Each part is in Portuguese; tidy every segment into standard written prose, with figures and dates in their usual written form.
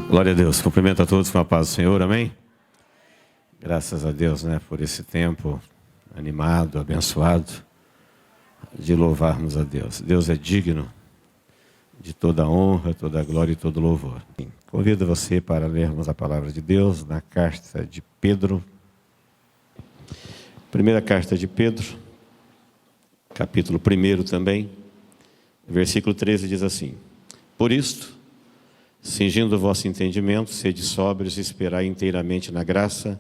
Glória a Deus. Cumprimento a todos com a paz do Senhor. Amém? Graças a Deus, por esse tempo animado, abençoado, de louvarmos a Deus. Deus é digno de toda a honra, toda a glória e todo o louvor. Convido você para lermos a palavra de Deus na carta de Pedro. Primeira carta de Pedro, capítulo 1 também, versículo 13 diz assim: Por isto, cingindo o vosso entendimento, sede sóbrios e esperai inteiramente na graça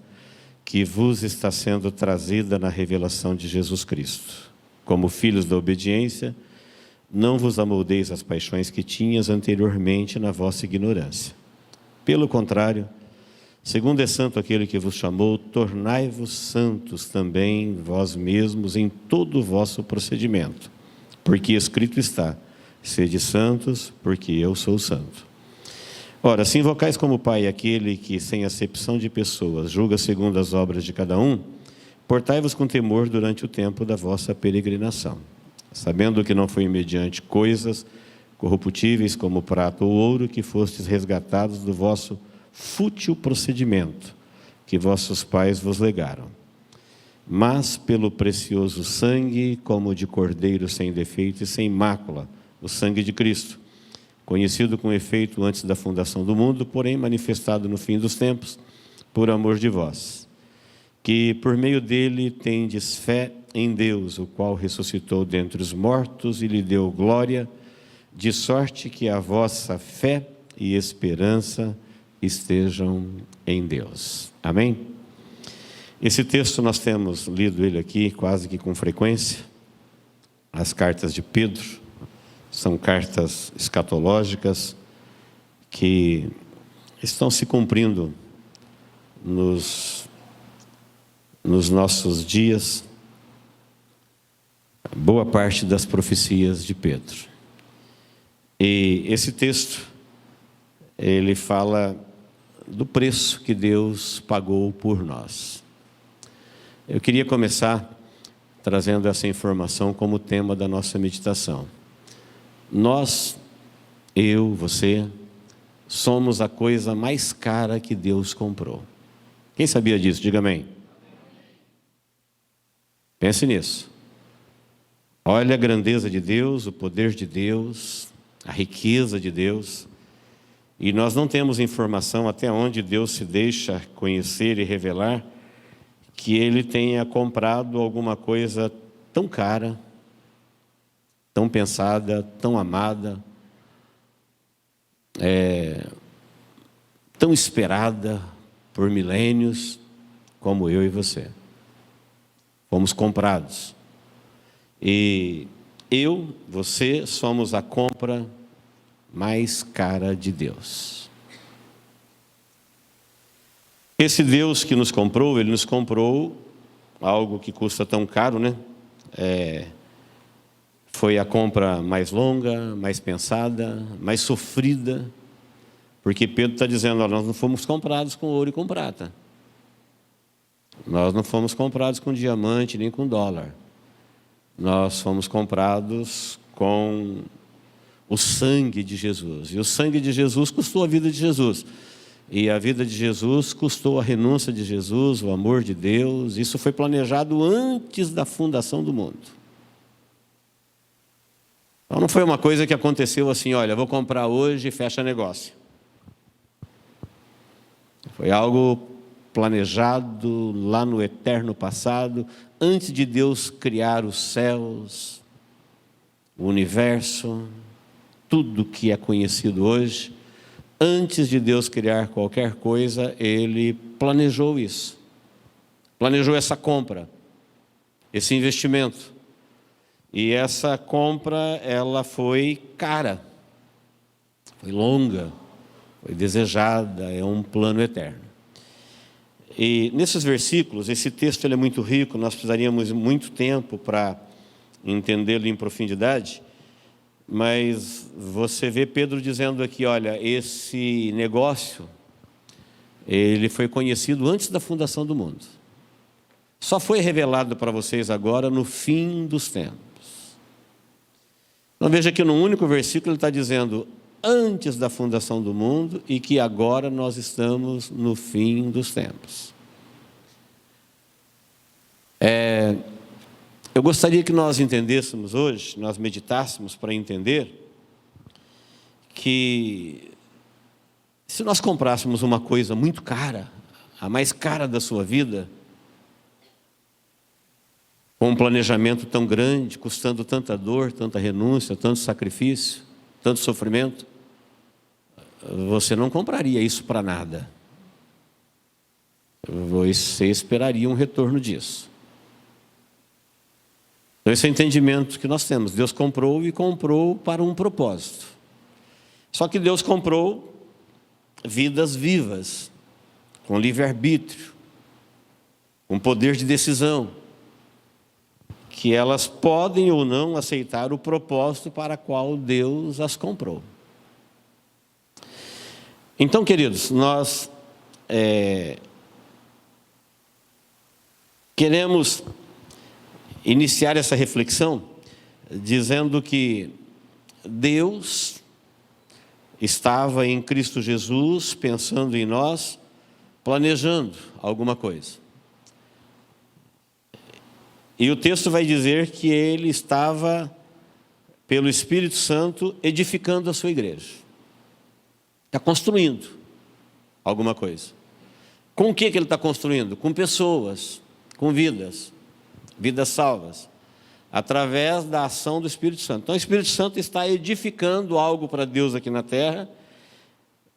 que vos está sendo trazida na revelação de Jesus Cristo. Como filhos da obediência, não vos amoldeis às paixões que tinhas anteriormente na vossa ignorância. Pelo contrário, segundo é santo aquele que vos chamou, tornai-vos santos também vós mesmos em todo o vosso procedimento. Porque escrito está: sede santos, porque eu sou santo. Ora, se invocais como Pai aquele que, sem acepção de pessoas, julga segundo as obras de cada um, portai-vos com temor durante o tempo da vossa peregrinação, sabendo que não foi mediante coisas corruptíveis como prata ou ouro que fostes resgatados do vosso fútil procedimento que vossos pais vos legaram, mas pelo precioso sangue, como de cordeiro sem defeito e sem mácula, o sangue de Cristo, conhecido com efeito antes da fundação do mundo, porém manifestado no fim dos tempos, por amor de vós, que por meio dele tendes fé em Deus, o qual ressuscitou dentre os mortos e lhe deu glória, de sorte que a vossa fé e esperança estejam em Deus. Amém? Esse texto nós temos lido ele aqui quase que com frequência. As cartas de Pedro são cartas escatológicas que estão se cumprindo nos nossos dias, boa parte das profecias de Pedro. E esse texto, ele fala do preço que Deus pagou por nós. Eu queria começar trazendo essa informação como tema da nossa meditação. Nós, eu, você, somos a coisa mais cara que Deus comprou. Quem sabia disso? Diga amém. Pense nisso. Olha a grandeza de Deus, o poder de Deus, a riqueza de Deus. E nós não temos informação até onde Deus se deixa conhecer e revelar que Ele tenha comprado alguma coisa tão cara, tão pensada, tão amada, tão esperada por milênios, como eu e você. Fomos comprados. E eu, você, somos a compra mais cara de Deus. Esse Deus que nos comprou, Ele nos comprou algo que custa tão caro, Foi a compra mais longa, mais pensada, mais sofrida, porque Pedro está dizendo: nós não fomos comprados com ouro e com prata. Nós não fomos comprados com diamante nem com dólar. Nós fomos comprados com o sangue de Jesus. E o sangue de Jesus custou a vida de Jesus. E a vida de Jesus custou a renúncia de Jesus, o amor de Deus. Isso foi planejado antes da fundação do mundo. Então não foi uma coisa que aconteceu assim: olha, vou comprar hoje e fecha negócio. Foi algo planejado lá no eterno passado, antes de Deus criar os céus, o universo, tudo que é conhecido hoje. Antes de Deus criar qualquer coisa, Ele planejou isso. Planejou essa compra, esse investimento. E essa compra, ela foi cara, foi longa, foi desejada, é um plano eterno. E nesses versículos, esse texto ele é muito rico, nós precisaríamos muito tempo para entendê-lo em profundidade, mas você vê Pedro dizendo aqui: olha, esse negócio, ele foi conhecido antes da fundação do mundo. Só foi revelado para vocês agora no fim dos tempos. Então veja que no único versículo ele está dizendo: antes da fundação do mundo e que agora nós estamos no fim dos tempos. Eu gostaria que nós entendêssemos hoje, nós meditássemos para entender que se nós comprássemos uma coisa muito cara, a mais cara da sua vida, com um planejamento tão grande, custando tanta dor, tanta renúncia, tanto sacrifício, tanto sofrimento, você não compraria isso para nada. Você esperaria um retorno disso. Então esse é o entendimento que nós temos. Deus comprou e comprou para um propósito. Só que Deus comprou vidas vivas, com livre-arbítrio, com poder de decisão, que elas podem ou não aceitar o propósito para qual Deus as comprou. Então, queridos, nós queremos iniciar essa reflexão dizendo que Deus estava em Cristo Jesus, pensando em nós, planejando alguma coisa. E o texto vai dizer que Ele estava, pelo Espírito Santo, edificando a sua igreja. Está construindo alguma coisa. Com o que Ele está construindo? Com pessoas, com vidas salvas, através da ação do Espírito Santo. Então o Espírito Santo está edificando algo para Deus aqui na terra.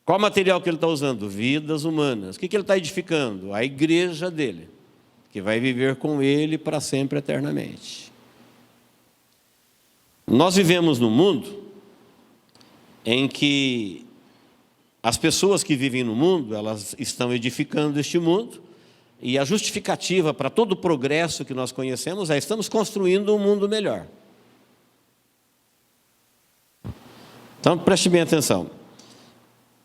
Qual material que Ele está usando? Vidas humanas. O que Ele está edificando? A igreja dele, que vai viver com Ele para sempre, eternamente. Nós vivemos num mundo em que as pessoas que vivem no mundo, elas estão edificando este mundo, e a justificativa para todo o progresso que nós conhecemos é: estamos construindo um mundo melhor. Então, preste bem atenção.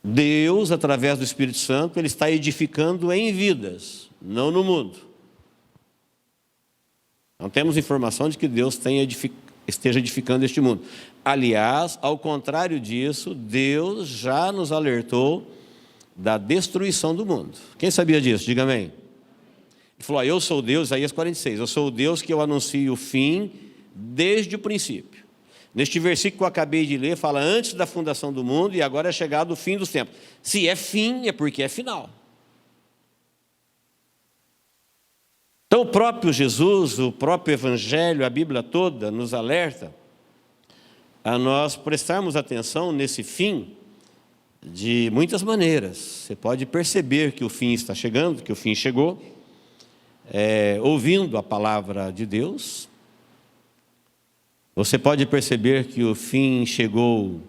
Deus, através do Espírito Santo, Ele está edificando em vidas, não no mundo. Não temos informação de que Deus esteja edificando este mundo. Aliás, ao contrário disso, Deus já nos alertou da destruição do mundo. Quem sabia disso? Diga amém. Ele falou: eu sou Deus, Isaías 46, eu sou o Deus que eu anuncio o fim desde o princípio. Neste versículo que eu acabei de ler, fala antes da fundação do mundo e agora é chegado o fim dos tempos. Se é fim, é porque é final. Então o próprio Jesus, o próprio Evangelho, a Bíblia toda nos alerta a nós prestarmos atenção nesse fim de muitas maneiras. Você pode perceber que o fim está chegando, que o fim chegou, ouvindo a palavra de Deus. Você pode perceber que o fim chegou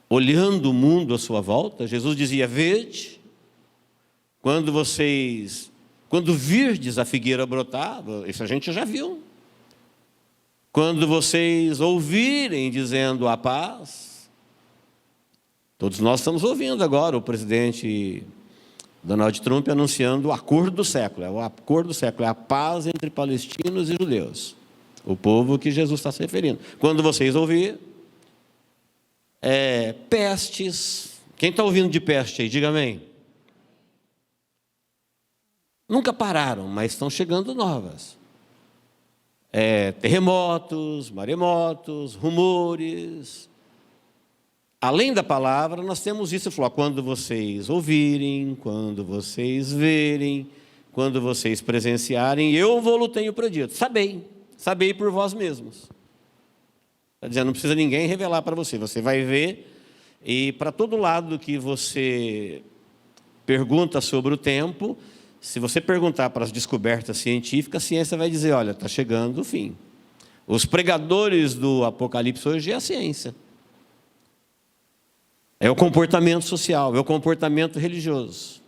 olhando o mundo à sua volta. Jesus dizia: vede, quando virdes a figueira brotar, isso a gente já viu. Quando vocês ouvirem dizendo a paz, todos nós estamos ouvindo agora o presidente Donald Trump anunciando o acordo do século. O acordo do século é a paz entre palestinos e judeus, o povo que Jesus está se referindo. Quando vocês ouvirem pestes, quem está ouvindo de peste aí, diga amém. Nunca pararam, mas estão chegando novas. Terremotos, maremotos, rumores. Além da palavra, nós temos isso. Falou: quando vocês ouvirem, quando vocês verem, quando vocês presenciarem, eu vou-lo tenho predito. Sabei por vós mesmos. Está dizendo, não precisa ninguém revelar para você. Você vai ver, e para todo lado que você pergunta sobre o tempo, se você perguntar para as descobertas científicas, a ciência vai dizer: olha, está chegando o fim. Os pregadores do Apocalipse hoje é a ciência. É o comportamento social, é o comportamento religioso.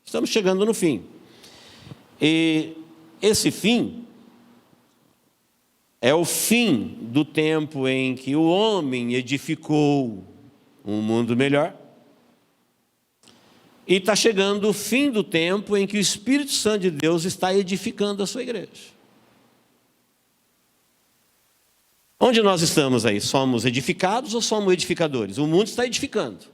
Estamos chegando no fim. E esse fim é o fim do tempo em que o homem edificou um mundo melhor. E está chegando o fim do tempo em que o Espírito Santo de Deus está edificando a sua igreja. Onde nós estamos aí? Somos edificados ou somos edificadores? O mundo está edificando.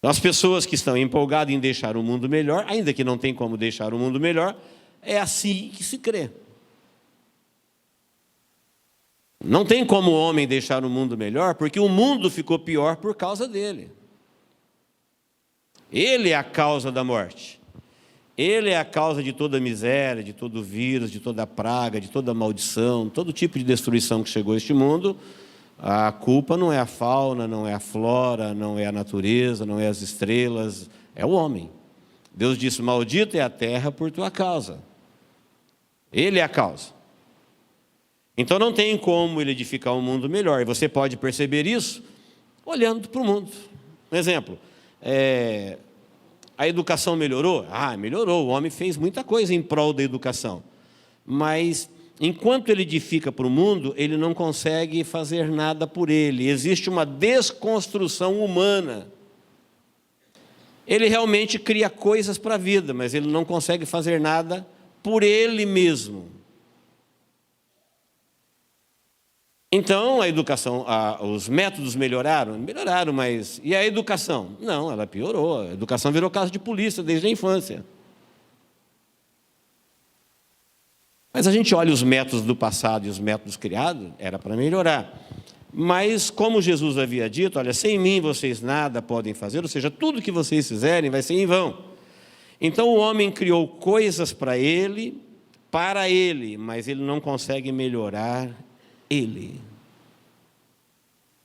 As pessoas que estão empolgadas em deixar o mundo melhor, ainda que não tem como deixar o mundo melhor, é assim que se crê. Não tem como o homem deixar o mundo melhor, porque o mundo ficou pior por causa dele. Ele é a causa da morte. Ele é a causa de toda a miséria, de todo vírus, de toda praga, de toda maldição, todo tipo de destruição que chegou a este mundo. A culpa não é a fauna, não é a flora, não é a natureza, não é as estrelas, é o homem. Deus disse: maldita é a terra por tua causa. Ele é a causa. Então não tem como ele edificar um mundo melhor. E você pode perceber isso olhando para o mundo. Um exemplo, a educação melhorou? Melhorou. O homem fez muita coisa em prol da educação. Mas enquanto ele edifica para o mundo, ele não consegue fazer nada por ele. Existe uma desconstrução humana. Ele realmente cria coisas para a vida, mas ele não consegue fazer nada por ele mesmo. Então, a educação, os métodos melhoraram? Melhoraram, mas... E a educação? Não, ela piorou. A educação virou caso de polícia desde a infância. Mas a gente olha os métodos do passado e os métodos criados, era para melhorar. Mas, como Jesus havia dito, olha, sem mim vocês nada podem fazer, ou seja, tudo que vocês fizerem vai ser em vão. Então, o homem criou coisas para ele, mas ele não consegue melhorar ele,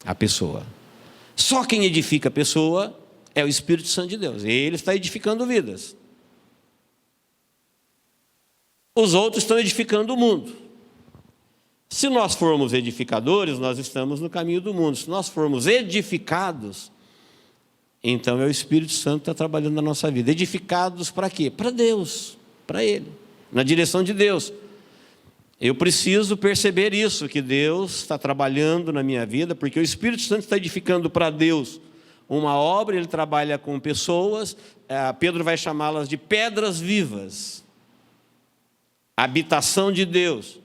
a pessoa. Só quem edifica a pessoa é o Espírito Santo de Deus. Ele está edificando vidas. Os outros estão edificando o mundo. Se nós formos edificadores, nós estamos no caminho do mundo. Se nós formos edificados, então é o Espírito Santo que está trabalhando na nossa vida. Edificados para quê? Para Deus, para Ele, na direção de Deus. Eu preciso perceber isso, que Deus está trabalhando na minha vida, porque o Espírito Santo está edificando para Deus uma obra. Ele trabalha com pessoas, Pedro vai chamá-las de pedras vivas, habitação de Deus.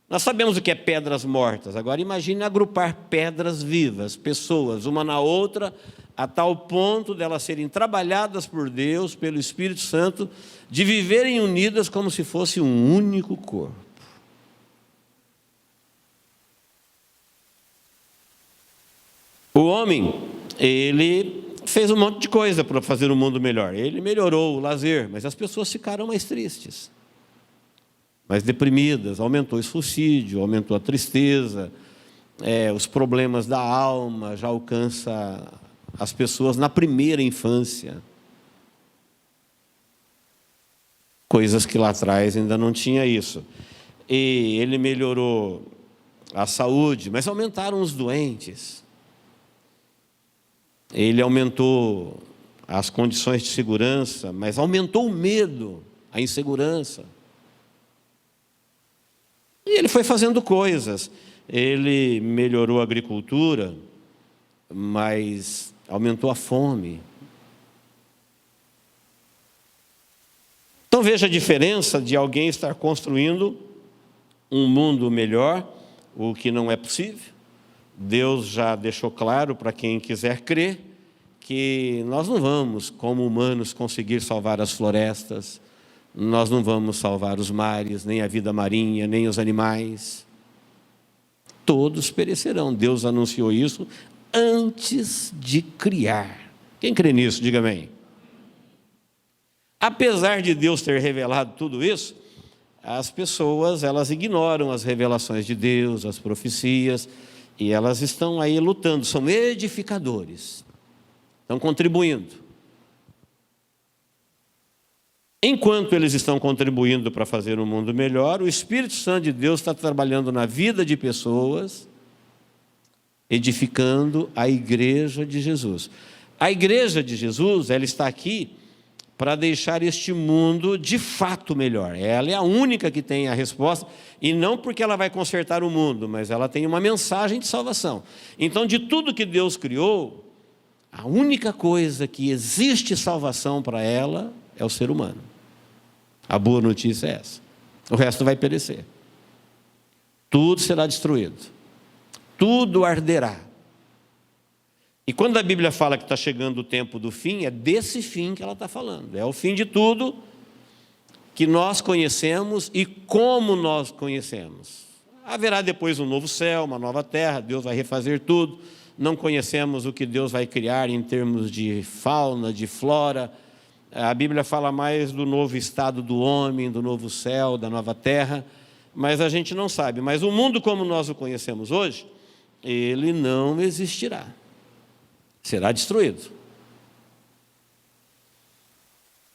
Nós sabemos o que é pedras mortas, agora imagine agrupar pedras vivas, pessoas, uma na outra, a tal ponto de elas serem trabalhadas por Deus, pelo Espírito Santo, de viverem unidas como se fosse um único corpo. O homem, ele fez um monte de coisa para fazer o mundo melhor. Ele melhorou o lazer, mas as pessoas ficaram mais tristes, mais deprimidas. Aumentou o suicídio, aumentou a tristeza, os problemas da alma já alcançam as pessoas na primeira infância. Coisas que lá atrás ainda não tinha isso. E ele melhorou a saúde, mas aumentaram os doentes. Ele aumentou as condições de segurança, mas aumentou o medo, a insegurança. E ele foi fazendo coisas. Ele melhorou a agricultura, mas aumentou a fome. Então veja a diferença de alguém estar construindo um mundo melhor, o que não é possível. Deus já deixou claro para quem quiser crer que nós não vamos, como humanos, conseguir salvar as florestas, nós não vamos salvar os mares, nem a vida marinha, nem os animais. Todos perecerão. Deus anunciou isso antes de criar. Quem crê nisso, diga amém. Apesar de Deus ter revelado tudo isso, as pessoas, elas ignoram as revelações de Deus, as profecias, e elas estão aí lutando, são edificadores, estão contribuindo. Enquanto eles estão contribuindo para fazer um mundo melhor, o Espírito Santo de Deus está trabalhando na vida de pessoas, edificando a igreja de Jesus. A igreja de Jesus, ela está aqui para deixar este mundo de fato melhor. Ela é a única que tem a resposta, e não porque ela vai consertar o mundo, mas ela tem uma mensagem de salvação. Então, de tudo que Deus criou, a única coisa que existe salvação para ela é o ser humano. A boa notícia é essa. O resto vai perecer. tudo será destruído, tudo arderá. E quando a Bíblia fala que está chegando o tempo do fim, é desse fim que ela está falando. É o fim de tudo que nós conhecemos e como nós conhecemos. Haverá depois um novo céu, uma nova terra, Deus vai refazer tudo. Não conhecemos o que Deus vai criar em termos de fauna, de flora. A Bíblia fala mais do novo estado do homem, do novo céu, da nova terra, mas a gente não sabe. Mas o mundo como nós o conhecemos hoje, ele não existirá. Será destruído.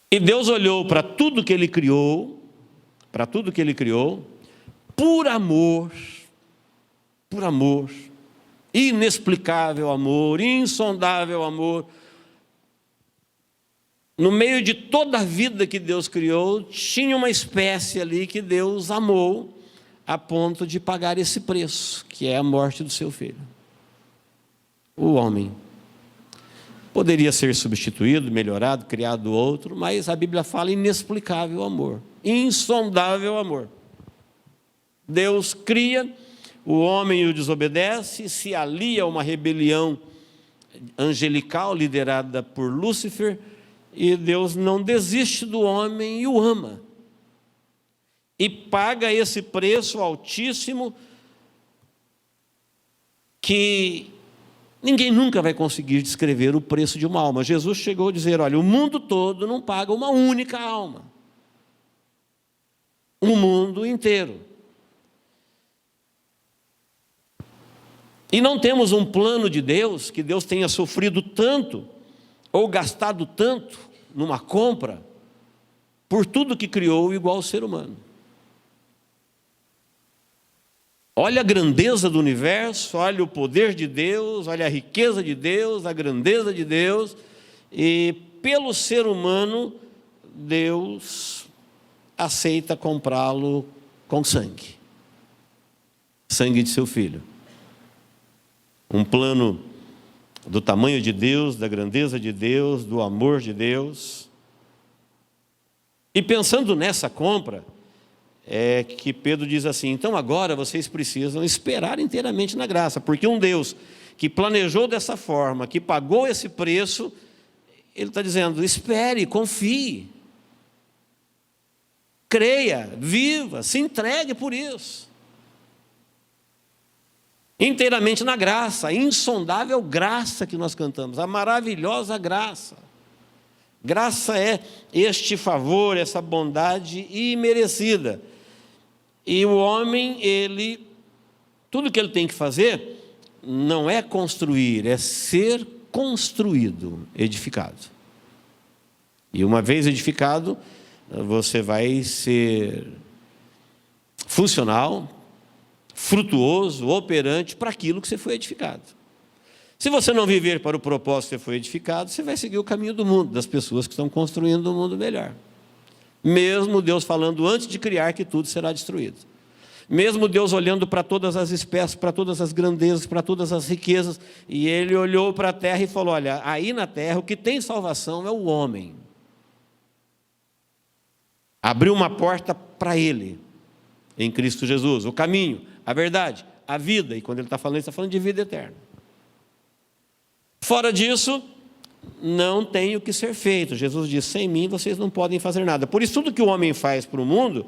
E Deus olhou para tudo que Ele criou, por amor, inexplicável amor, insondável amor. No meio de toda a vida que Deus criou, tinha uma espécie ali que Deus amou a ponto de pagar esse preço, que é a morte do seu filho. O homem. Poderia ser substituído, melhorado, criado outro, mas a Bíblia fala inexplicável amor, insondável amor. Deus cria, o homem o desobedece, se alia a uma rebelião angelical liderada por Lúcifer, e Deus não desiste do homem e o ama. E paga esse preço altíssimo que ninguém nunca vai conseguir descrever o preço de uma alma. Jesus chegou a dizer, olha, o mundo todo não paga uma única alma. O mundo inteiro. E não temos um plano de Deus, que Deus tenha sofrido tanto, ou gastado tanto, numa compra, por tudo que criou igual ao ser humano. Olha a grandeza do universo, olha o poder de Deus, olha a riqueza de Deus, a grandeza de Deus, e pelo ser humano, Deus aceita comprá-lo com sangue. Sangue de seu filho. Um plano do tamanho de Deus, da grandeza de Deus, do amor de Deus. E pensando nessa compra, é que Pedro diz assim, então agora vocês precisam esperar inteiramente na graça, porque um Deus que planejou dessa forma, que pagou esse preço, Ele está dizendo, espere, confie, creia, viva, se entregue por isso. Inteiramente na graça, a insondável graça que nós cantamos, a maravilhosa graça. Graça é este favor, essa bondade imerecida. E o homem, tudo que ele tem que fazer, não é construir, é ser construído, edificado. E uma vez edificado, você vai ser funcional, frutuoso, operante para aquilo que você foi edificado. Se você não viver para o propósito que você foi edificado, você vai seguir o caminho do mundo, das pessoas que estão construindo um mundo melhor. Mesmo Deus falando antes de criar que tudo será destruído. Mesmo Deus olhando para todas as espécies, para todas as grandezas, para todas as riquezas, e Ele olhou para a terra e falou, olha, aí na terra o que tem salvação é o homem. Abriu uma porta para Ele, em Cristo Jesus, o caminho, a verdade, a vida, e quando Ele está falando de vida eterna. Fora disso, não tem o que ser feito. Jesus diz, sem mim vocês não podem fazer nada. Por isso tudo que o homem faz para o mundo,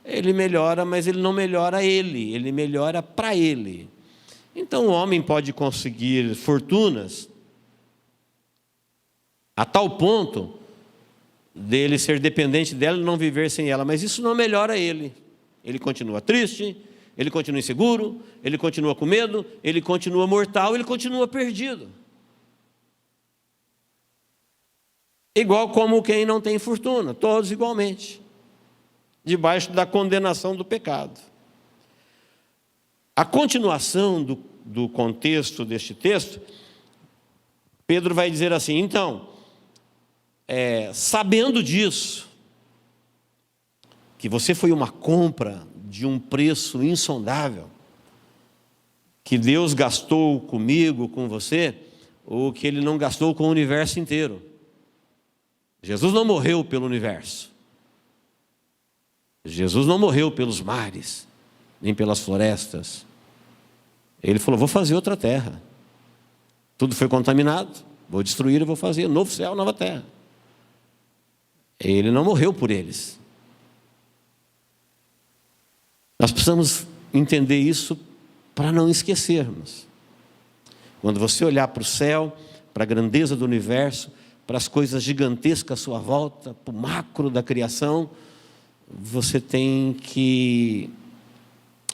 ele melhora, mas ele não melhora ele melhora para ele. Então o homem pode conseguir fortunas a tal ponto dele ser dependente dela e não viver sem ela, mas isso não melhora ele. Ele continua triste, ele continua inseguro, ele continua com medo, ele continua mortal, ele continua perdido. Igual como quem não tem fortuna, todos igualmente, debaixo da condenação do pecado. A continuação do contexto deste texto, Pedro vai dizer assim, então, sabendo disso, que você foi uma compra de um preço insondável, que Deus gastou comigo, com você, ou que Ele não gastou com o universo inteiro. Jesus não morreu pelo universo. Jesus não morreu pelos mares. nem pelas florestas. Ele falou, vou fazer outra terra. Tudo foi contaminado, vou destruir e vou fazer novo céu, nova terra. Ele não morreu por eles. Nós precisamos entender isso para não esquecermos. Quando você olhar para o céu, para a grandeza do universo, para as coisas gigantescas à sua volta, para o macro da criação, você tem que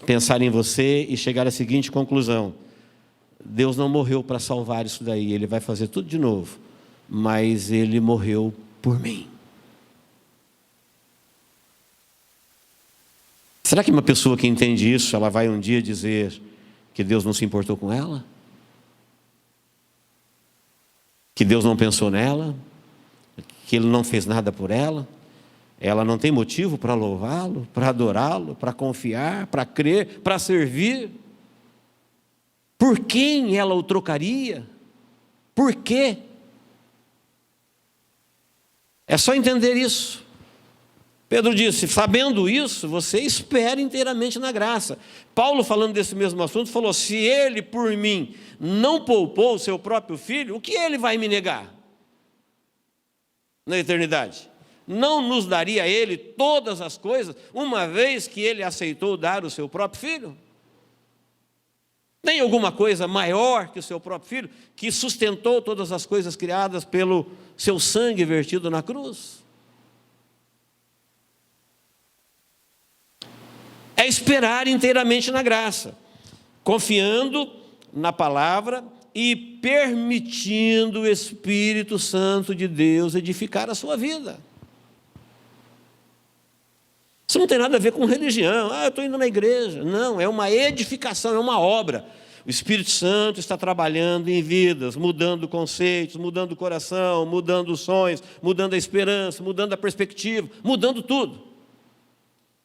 pensar em você e chegar à seguinte conclusão: Deus não morreu para salvar isso daí, Ele vai fazer tudo de novo, mas Ele morreu por mim. Será que uma pessoa que entende isso, ela vai um dia dizer que Deus não se importou com ela? Que Deus não pensou nela? Que Ele não fez nada por ela? Ela não tem motivo para louvá-lo, para adorá-lo, para confiar, para crer, para servir? Por quem ela o trocaria? Por quê? É só entender isso. Pedro disse, sabendo isso, você espera inteiramente na graça. Paulo, falando desse mesmo assunto, falou, se ele por mim não poupou o seu próprio filho, o que ele vai me negar na eternidade? Não nos daria ele todas as coisas, uma vez que ele aceitou dar o seu próprio filho? Tem alguma coisa maior que o seu próprio filho, que sustentou todas as coisas criadas pelo seu sangue vertido na cruz? É esperar inteiramente na graça, confiando na palavra e permitindo o Espírito Santo de Deus edificar a sua vida. Isso não tem nada a ver com religião. Eu estou indo na igreja. Não, é uma edificação, é uma obra. O Espírito Santo está trabalhando em vidas, mudando conceitos, mudando o coração, mudando os sonhos, mudando a esperança, mudando a perspectiva, mudando tudo.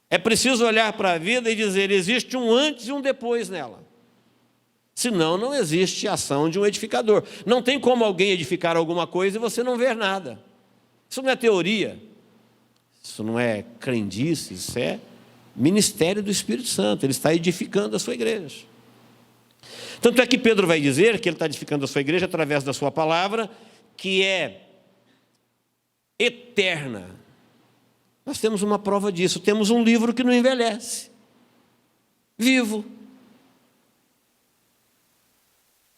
É preciso olhar para a vida e dizer, existe um antes e um depois nela. Senão, não existe ação de um edificador. Não tem como alguém edificar alguma coisa e você não ver nada. Isso não é teoria. Isso não é crendice, isso é ministério do Espírito Santo. Ele está edificando a sua igreja. Tanto é que Pedro vai dizer que ele está edificando a sua igreja através da sua palavra, que é eterna. Nós temos uma prova disso, temos um livro que não envelhece, vivo.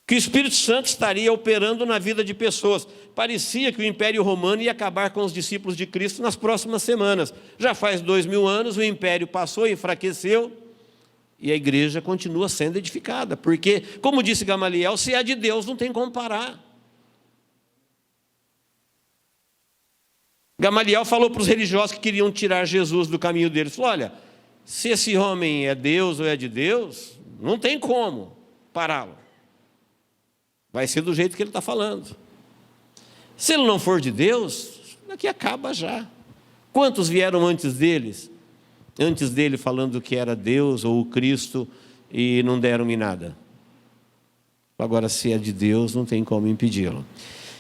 Que o Espírito Santo estaria operando na vida de pessoas. Parecia que o Império Romano ia acabar com os discípulos de Cristo nas próximas semanas. Já faz 2000 anos, o Império passou, enfraqueceu, e a igreja continua sendo edificada. Porque, como disse Gamaliel, se é de Deus, não tem como parar. Gamaliel falou para os religiosos que queriam tirar Jesus do caminho deles. Falou, olha, se esse homem é Deus ou é de Deus, não tem como pará-lo. Vai ser do jeito que ele está falando. Se ele não for de Deus, daqui acaba já. Quantos vieram antes deles? Antes dele falando que era Deus ou o Cristo e não deram em nada. Agora, se é de Deus, não tem como impedi-lo.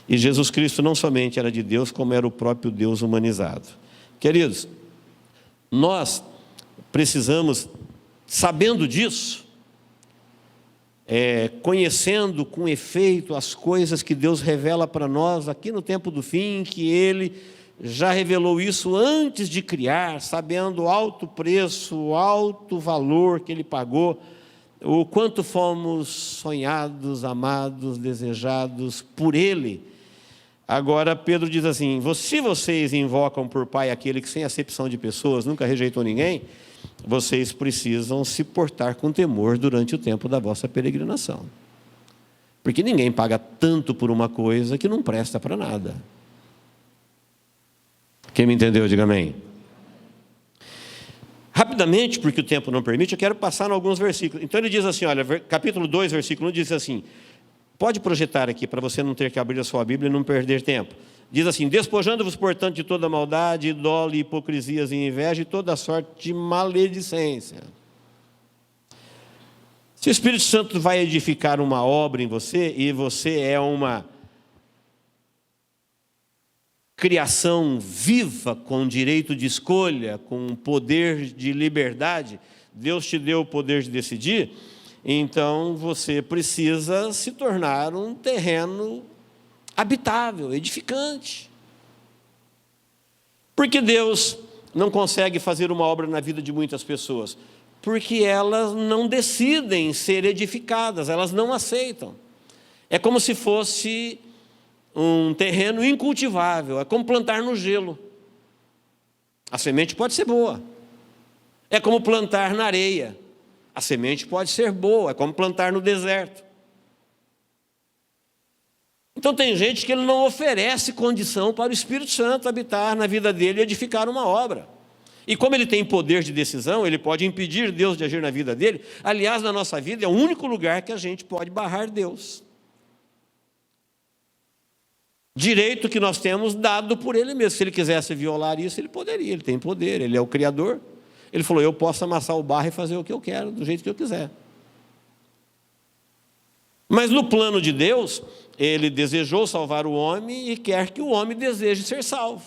E Jesus Cristo não somente era de Deus, como era o próprio Deus humanizado. Queridos, nós precisamos, sabendo disso, conhecendo com efeito as coisas que Deus revela para nós aqui no tempo do fim, que Ele já revelou isso antes de criar, sabendo o alto preço, o alto valor que Ele pagou, o quanto fomos sonhados, amados, desejados por Ele. Agora Pedro diz assim, se vocês invocam por Pai aquele que sem acepção de pessoas nunca rejeitou ninguém, vocês precisam se portar com temor durante o tempo da vossa peregrinação. Porque ninguém paga tanto por uma coisa que não presta para nada. Quem me entendeu, diga amém. Rapidamente, porque o tempo não permite, eu quero passar em alguns versículos. Então ele diz assim, olha, capítulo 2, versículo 1, diz assim, pode projetar aqui, para você não ter que abrir a sua Bíblia e não perder tempo. Diz assim, despojando-vos, portanto, de toda maldade, dolo, hipocrisias e inveja e toda sorte de maledicência. Se o Espírito Santo vai edificar uma obra em você, e você é uma criação viva, com direito de escolha, com poder de liberdade, Deus te deu o poder de decidir, então você precisa se tornar um terreno habitável, edificante. Por que Deus não consegue fazer uma obra na vida de muitas pessoas? Porque elas não decidem ser edificadas, elas não aceitam. É como se fosse um terreno incultivável, é como plantar no gelo. A semente pode ser boa. É como plantar na areia. A semente pode ser boa, é como plantar no deserto. Então tem gente que ele não oferece condição para o Espírito Santo habitar na vida dele e edificar uma obra. E como ele tem poder de decisão, ele pode impedir Deus de agir na vida dele. Aliás, na nossa vida é o único lugar que a gente pode barrar Deus. Direito que nós temos dado por Ele mesmo. Se Ele quisesse violar isso, Ele poderia, Ele tem poder, Ele é o Criador. Ele falou, eu posso amassar o barro e fazer o que eu quero, do jeito que eu quiser. Mas no plano de Deus, Ele desejou salvar o homem e quer que o homem deseje ser salvo.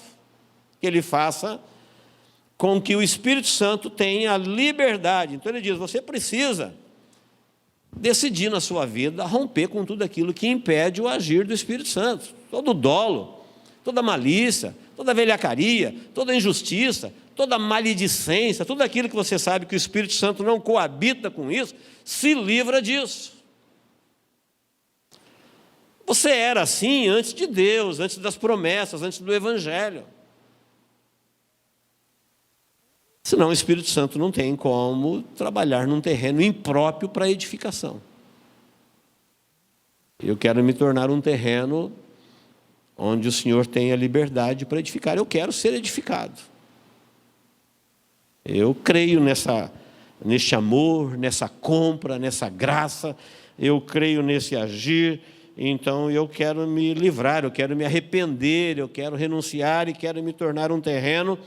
Que Ele faça com que o Espírito Santo tenha liberdade. Então Ele diz, você precisa decidir na sua vida romper com tudo aquilo que impede o agir do Espírito Santo. Todo dolo, toda malícia, toda velhacaria, toda injustiça, toda maledicência, tudo aquilo que você sabe que o Espírito Santo não coabita com isso, se livra disso. Você era assim antes de Deus, antes das promessas, antes do Evangelho. Senão o Espírito Santo não tem como trabalhar num terreno impróprio para edificação. Eu quero me tornar um terreno onde o Senhor tenha liberdade para edificar. Eu quero ser edificado. Eu creio nesse amor, nessa compra, nessa graça. Eu creio nesse agir. Então eu quero me livrar, eu quero me arrepender, eu quero renunciar e quero me tornar um terreno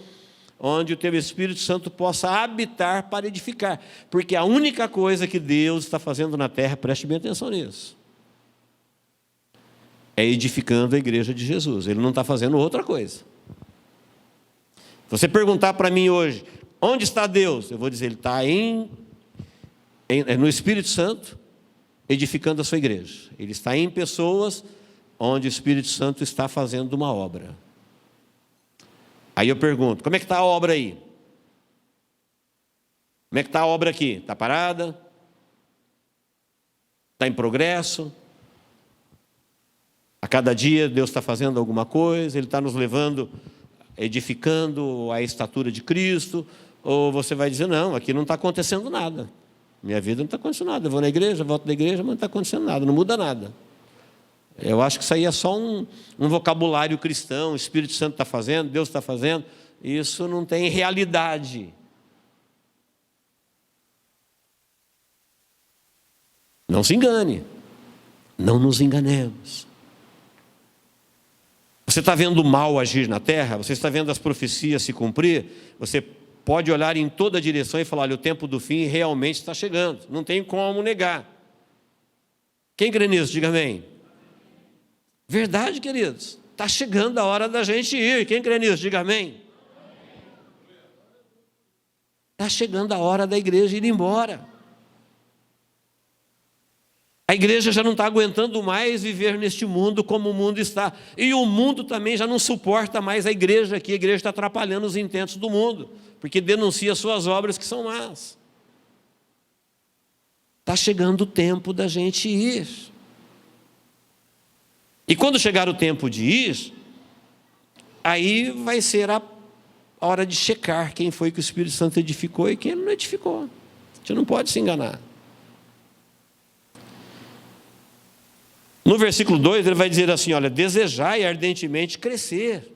onde o teu Espírito Santo possa habitar para edificar. Porque a única coisa que Deus está fazendo na terra, preste bem atenção nisso, é edificando a igreja de Jesus. Ele não está fazendo outra coisa. Se você perguntar para mim hoje, onde está Deus? Eu vou dizer, Ele está no Espírito Santo, edificando a sua igreja. Ele está em pessoas onde o Espírito Santo está fazendo uma obra. Aí eu pergunto, como é que está a obra aí? Como é que está a obra aqui? Está parada? Está em progresso? A cada dia Deus está fazendo alguma coisa, Ele está nos levando, edificando a estatura de Cristo, ou você vai dizer, não, aqui não está acontecendo nada. Minha vida não está acontecendo nada. Eu vou na igreja, volto da igreja, mas não está acontecendo nada, não muda nada. Eu acho que isso aí é só um vocabulário cristão, o Espírito Santo está fazendo, Deus está fazendo, isso não tem realidade. Não se engane, não nos enganemos. Você está vendo o mal agir na terra? Você está vendo as profecias se cumprir? Você pode olhar em toda a direção e falar, olha, o tempo do fim realmente está chegando. Não tem como negar. Quem crê nisso? Diga amém. Verdade, queridos. Está chegando a hora da gente ir. Quem crê nisso? Diga amém. Está chegando a hora da igreja ir embora. A igreja já não está aguentando mais viver neste mundo como o mundo está. E o mundo também já não suporta mais a igreja aqui. A igreja está atrapalhando os intentos do mundo, porque denuncia suas obras que são más. Está chegando o tempo da gente ir. E quando chegar o tempo de ir, aí vai ser a hora de checar quem foi que o Espírito Santo edificou e quem ele não edificou. A gente não pode se enganar. No versículo 2, ele vai dizer assim, olha, desejai ardentemente crescer.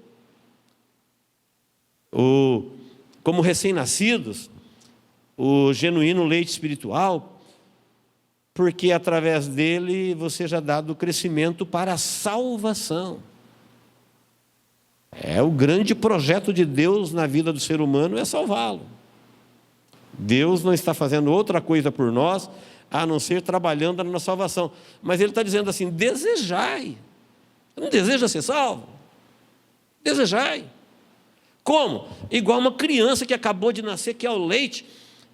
Como recém-nascidos, o genuíno leite espiritual, porque através dele você já dá do crescimento para a salvação. O grande projeto de Deus na vida do ser humano é salvá-lo. Deus não está fazendo outra coisa por nós, a não ser trabalhando na salvação. Mas Ele está dizendo assim, desejai. Você não deseja ser salvo? Desejai. Como? Igual uma criança que acabou de nascer, que é o leite,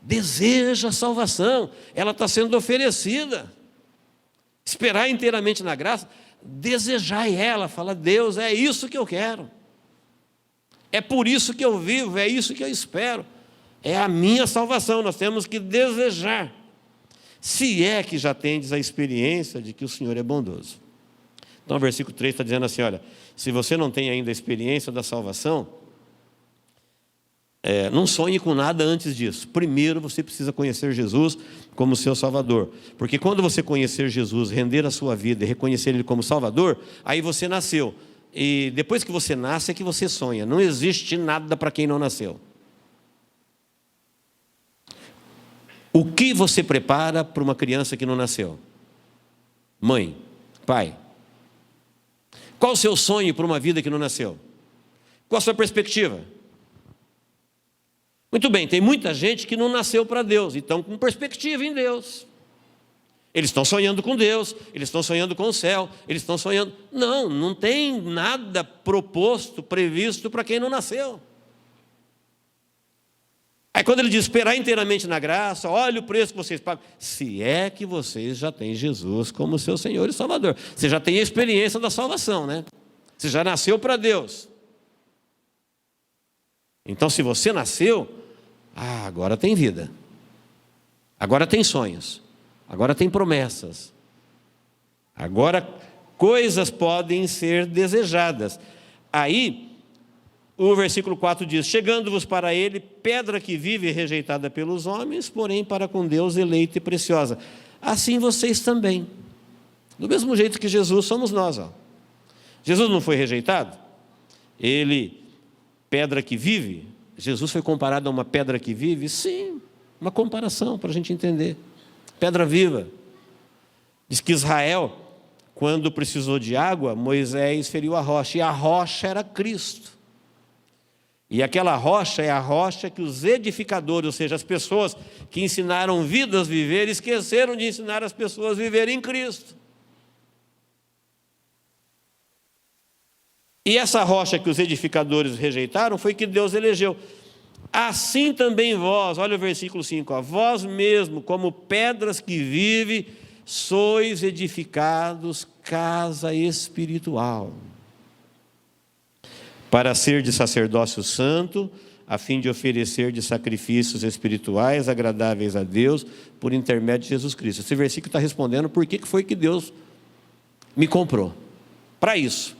deseja a salvação, ela está sendo oferecida. Esperar inteiramente na graça, desejai ela, fala: Deus, é isso que eu quero, é por isso que eu vivo, é isso que eu espero, é a minha salvação. Nós temos que desejar, se é que já tendes a experiência de que o Senhor é bondoso. Então o versículo 3 está dizendo assim: olha, se você não tem ainda a experiência da salvação, não sonhe com nada antes disso. Primeiro você precisa conhecer Jesus como seu Salvador, porque quando você conhecer Jesus, render a sua vida e reconhecer Ele como Salvador, aí você nasceu. E depois que você nasce é que você sonha. Não existe nada para quem não nasceu. O que você prepara para uma criança que não nasceu? Mãe, pai. Qual o seu sonho para uma vida que não nasceu? Qual a sua perspectiva? Muito bem, tem muita gente que não nasceu para Deus, e estão com perspectiva em Deus. Eles estão sonhando com Deus, eles estão sonhando com o céu, eles estão sonhando... Não tem nada proposto, previsto para quem não nasceu. Aí quando ele diz esperar inteiramente na graça, olha o preço que vocês pagam. Se é que vocês já têm Jesus como seu Senhor e Salvador. Você já tem a experiência da salvação, né? Você já nasceu para Deus. Então se você nasceu, agora tem vida. Agora tem sonhos. Agora tem promessas. Agora coisas podem ser desejadas. Aí o versículo 4 diz: chegando-vos para ele, pedra que vive rejeitada pelos homens, porém para com Deus eleita e preciosa. Assim vocês também. Do mesmo jeito que Jesus, somos nós. Jesus não foi rejeitado? Ele, pedra que vive, Jesus foi comparado a uma pedra que vive? Sim, uma comparação para a gente entender. Pedra viva. Diz que Israel, quando precisou de água, Moisés feriu a rocha, e a rocha era Cristo. E aquela rocha é a rocha que os edificadores, ou seja, as pessoas que ensinaram vidas a viver, esqueceram de ensinar as pessoas a viver em Cristo. E essa rocha que os edificadores rejeitaram foi que Deus elegeu. Assim também vós, olha o versículo 5, vós mesmo, como pedras que vivem, sois edificados casa espiritual, para ser de sacerdócio santo, a fim de oferecer de sacrifícios espirituais agradáveis a Deus, por intermédio de Jesus Cristo. Esse versículo está respondendo por que foi que Deus me comprou. Para isso.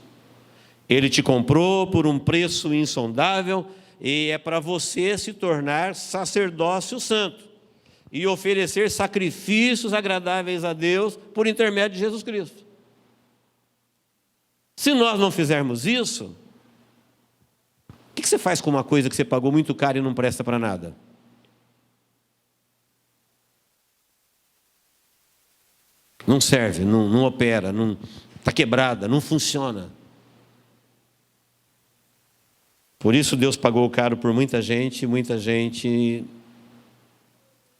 Ele te comprou por um preço insondável, e é para você se tornar sacerdócio santo e oferecer sacrifícios agradáveis a Deus por intermédio de Jesus Cristo. Se nós não fizermos isso, o que você faz com uma coisa que você pagou muito caro e não presta para nada? Não serve, não opera, está quebrada, não funciona. Por isso Deus pagou caro por muita gente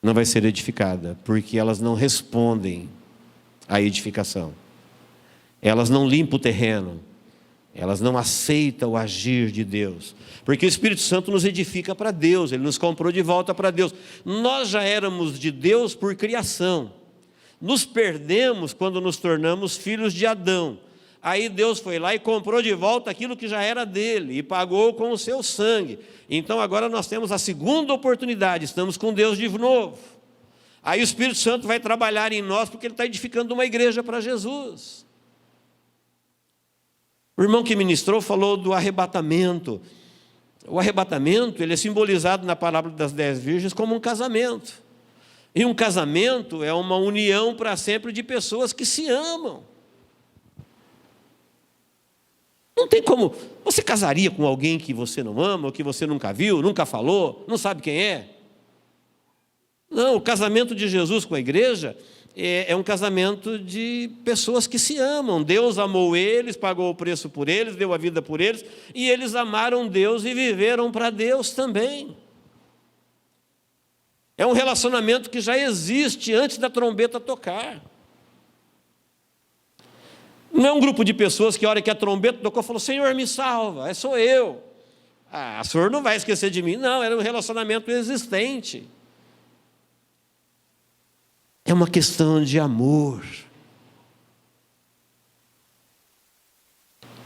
não vai ser edificada, porque elas não respondem à edificação. Elas não limpam o terreno, elas não aceitam o agir de Deus, porque o Espírito Santo nos edifica para Deus, Ele nos comprou de volta para Deus. Nós já éramos de Deus por criação, nos perdemos quando nos tornamos filhos de Adão. Aí Deus foi lá e comprou de volta aquilo que já era dele e pagou com o seu sangue. Então agora nós temos a segunda oportunidade, estamos com Deus de novo. Aí o Espírito Santo vai trabalhar em nós, porque Ele está edificando uma igreja para Jesus. O irmão que ministrou falou do arrebatamento. O arrebatamento, ele é simbolizado na parábola das 10 virgens como um casamento. E um casamento é uma união para sempre de pessoas que se amam. Não tem como, você casaria com alguém que você não ama, ou que você nunca viu, nunca falou, não sabe quem é? Não, o casamento de Jesus com a igreja é um casamento de pessoas que se amam. Deus amou eles, pagou o preço por eles, deu a vida por eles, e eles amaram Deus e viveram para Deus também. É um relacionamento que já existe antes da trombeta tocar. Não é um grupo de pessoas que a hora que a trombeta tocou, falou: Senhor, me salva, sou eu. Ah, o Senhor não vai esquecer de mim. Não, era um relacionamento existente. É uma questão de amor.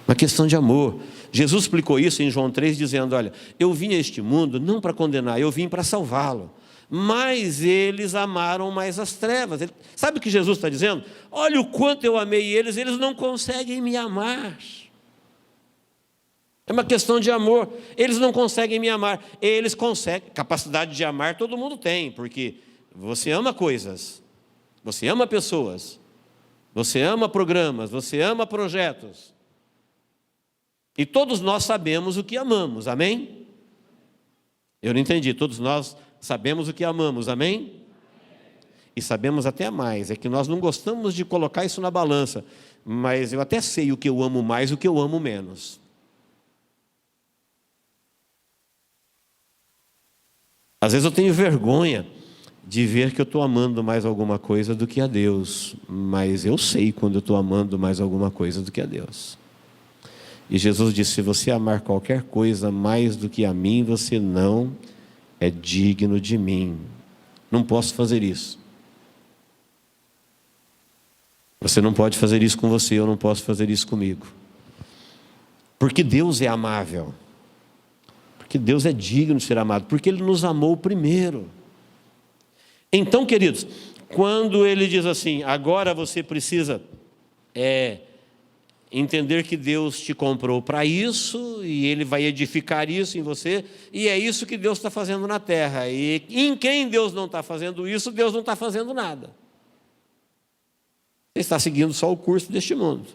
Uma questão de amor. Jesus explicou isso em João 3, dizendo: olha, eu vim a este mundo não para condenar, eu vim para salvá-lo. Mas eles amaram mais as trevas. Sabe o que Jesus está dizendo? Olha o quanto eu amei eles, eles não conseguem me amar. É uma questão de amor. Eles não conseguem me amar. Eles conseguem. Capacidade de amar todo mundo tem, porque você ama coisas, você ama pessoas, você ama programas, você ama projetos. E todos nós sabemos o que amamos, amém? Eu não entendi, todos nós sabemos o que amamos, amém? E sabemos até mais, é que nós não gostamos de colocar isso na balança, mas eu até sei o que eu amo mais e o que eu amo menos. Às vezes eu tenho vergonha de ver que eu estou amando mais alguma coisa do que a Deus, mas eu sei quando eu estou amando mais alguma coisa do que a Deus. E Jesus disse: se você amar qualquer coisa mais do que a mim, você não é digno de mim. Não posso fazer isso. Você não pode fazer isso com você, eu não posso fazer isso comigo. Porque Deus é amável. Porque Deus é digno de ser amado. Porque Ele nos amou primeiro. Então, queridos, quando Ele diz assim: agora você precisa entender que Deus te comprou para isso, e Ele vai edificar isso em você, e é isso que Deus está fazendo na terra. E em quem Deus não está fazendo isso, Deus não está fazendo nada. Você está seguindo só o curso deste mundo.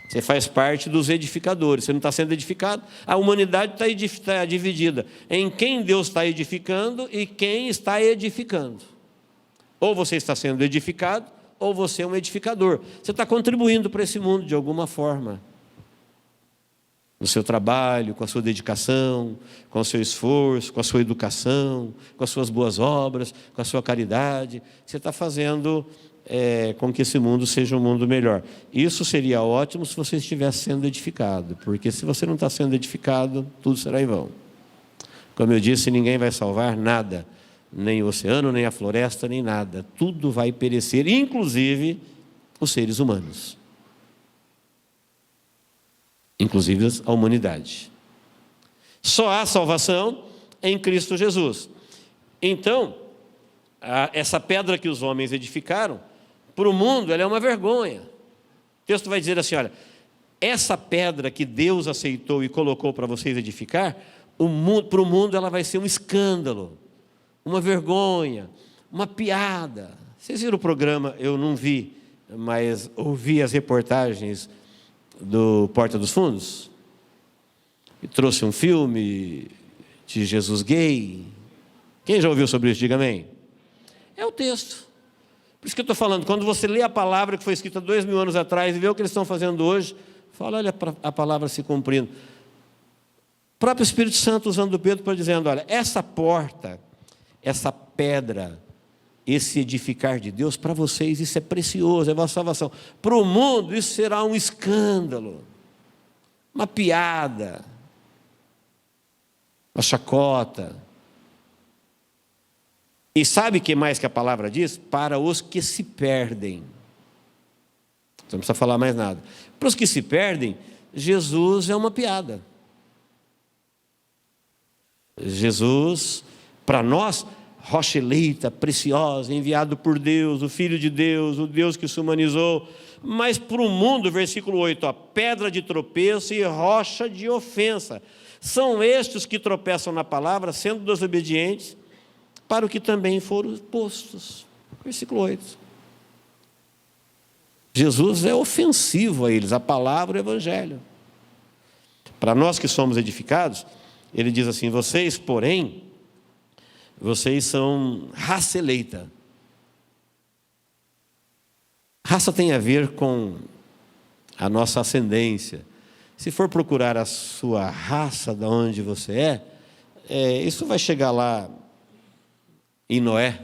Você faz parte dos edificadores. Você não está sendo edificado. A humanidade está dividida em quem Deus está edificando e quem está edificando. Ou você está sendo edificado, ou você é um edificador. Você está contribuindo para esse mundo de alguma forma. No seu trabalho, com a sua dedicação, com o seu esforço, com a sua educação, com as suas boas obras, com a sua caridade. Você está fazendo com que esse mundo seja um mundo melhor. Isso seria ótimo se você estivesse sendo edificado, porque se você não está sendo edificado, tudo será em vão. Como eu disse, ninguém vai salvar nada. Nem o oceano, nem a floresta, nem nada. Tudo vai perecer, inclusive os seres humanos. Inclusive a humanidade. Só há salvação em Cristo Jesus. Então, essa pedra que os homens edificaram, para o mundo ela é uma vergonha. O texto vai dizer assim: olha, essa pedra que Deus aceitou e colocou para vocês edificar, para o mundo ela vai ser um escândalo, uma vergonha, uma piada. Vocês viram o programa? Eu não vi, mas ouvi as reportagens do Porta dos Fundos. E trouxe um filme de Jesus gay. Quem já ouviu sobre isso? Diga amém. É o texto. Por isso que eu estou falando, quando você lê a palavra que foi escrita 2000 anos atrás e vê o que eles estão fazendo hoje, fala: olha a palavra se cumprindo. O próprio Espírito Santo usando Pedro para dizendo: olha, essa porta, essa pedra, esse edificar de Deus, para vocês isso é precioso, é a vossa salvação. Para o mundo isso será um escândalo, uma piada, uma chacota. E sabe o que mais que a palavra diz? Para os que se perdem. Você não precisa falar mais nada. Para os que se perdem, Jesus é uma piada. Jesus, para nós, rocha eleita, preciosa, enviado por Deus, o Filho de Deus, o Deus que se humanizou. Mas para o mundo, versículo 8, ó, pedra de tropeço e rocha de ofensa. São estes que tropeçam na palavra, sendo desobedientes, para o que também foram postos. Versículo 8. Jesus é ofensivo a eles, a palavra e o evangelho. Para nós que somos edificados, ele diz assim: vocês, porém, vocês são raça eleita. Raça tem a ver com a nossa ascendência. Se for procurar a sua raça, de onde você isso vai chegar lá em Noé.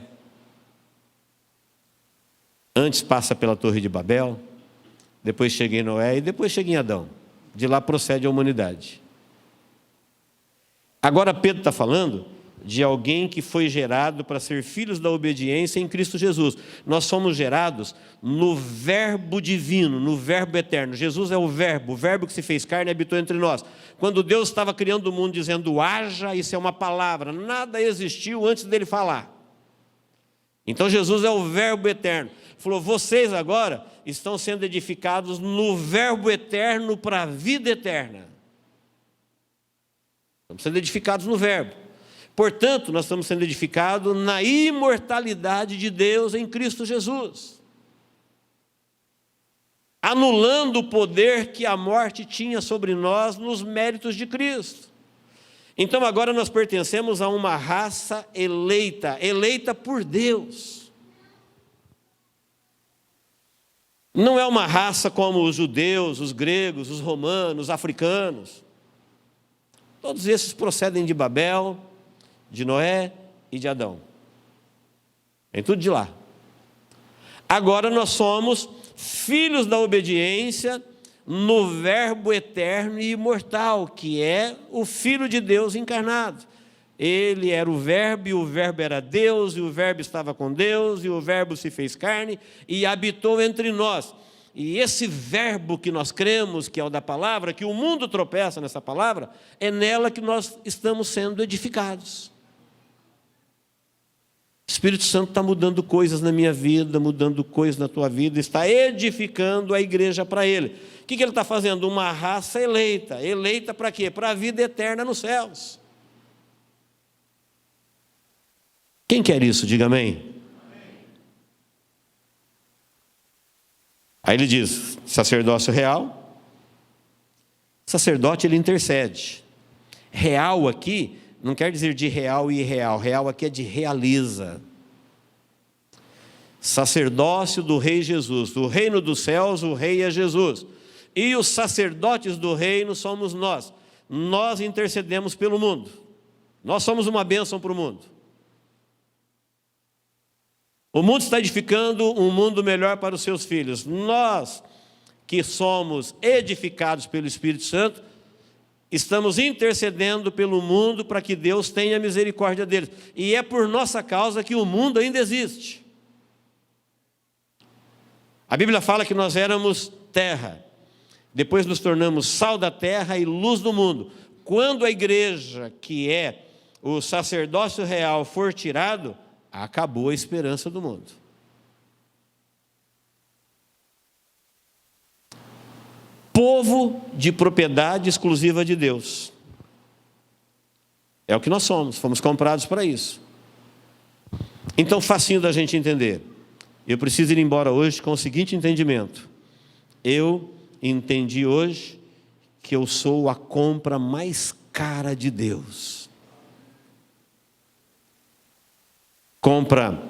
Antes passa pela Torre de Babel, depois chega em Noé e depois chega em Adão. De lá procede a humanidade. Agora Pedro está falando de alguém que foi gerado para ser filhos da obediência em Cristo Jesus. Nós somos gerados no verbo divino, no verbo eterno. Jesus é o verbo que se fez carne e habitou entre nós. Quando Deus estava criando o mundo dizendo haja, isso é uma palavra, nada existiu antes dele falar. Então Jesus é o verbo eterno. Falou, vocês agora estão sendo edificados no verbo eterno para a vida eterna. Estamos sendo edificados no verbo. Portanto, nós estamos sendo edificados na imortalidade de Deus em Cristo Jesus, anulando o poder que a morte tinha sobre nós nos méritos de Cristo. Então agora nós pertencemos a uma raça eleita, eleita por Deus. Não é uma raça como os judeus, os gregos, os romanos, os africanos. Todos esses procedem de Babel, de Noé e de Adão. Vem tudo de lá. Agora nós somos filhos da obediência no verbo eterno e imortal, que é o Filho de Deus encarnado. Ele era o verbo, e o verbo era Deus, e o verbo estava com Deus, e o verbo se fez carne e habitou entre nós. E esse verbo que nós cremos, que é o da palavra, que o mundo tropeça nessa palavra, é nela que nós estamos sendo edificados. O Espírito Santo está mudando coisas na minha vida, mudando coisas na tua vida, está edificando a igreja para Ele. O que Ele está fazendo? Uma raça eleita. Eleita para quê? Para a vida eterna nos céus. Quem quer isso? Diga amém. Aí ele diz, sacerdócio real. Sacerdote, ele intercede. Real aqui não quer dizer de real e irreal. Real aqui é de realiza. Sacerdócio do Rei Jesus. Do reino dos céus, o Rei é Jesus. E os sacerdotes do reino somos nós. Nós intercedemos pelo mundo. Nós somos uma bênção para o mundo. O mundo está edificando um mundo melhor para os seus filhos. Nós, que somos edificados pelo Espírito Santo, estamos intercedendo pelo mundo para que Deus tenha misericórdia deles. E é por nossa causa que o mundo ainda existe. A Bíblia fala que nós éramos terra, depois nos tornamos sal da terra e luz do mundo. Quando a igreja, que é o sacerdócio real, for tirado, acabou a esperança do mundo. Povo de propriedade exclusiva de Deus. É o que nós somos, fomos comprados para isso. Então, facinho da gente entender. Eu preciso ir embora hoje com o seguinte entendimento. Eu entendi hoje que eu sou a compra mais cara de Deus. Compra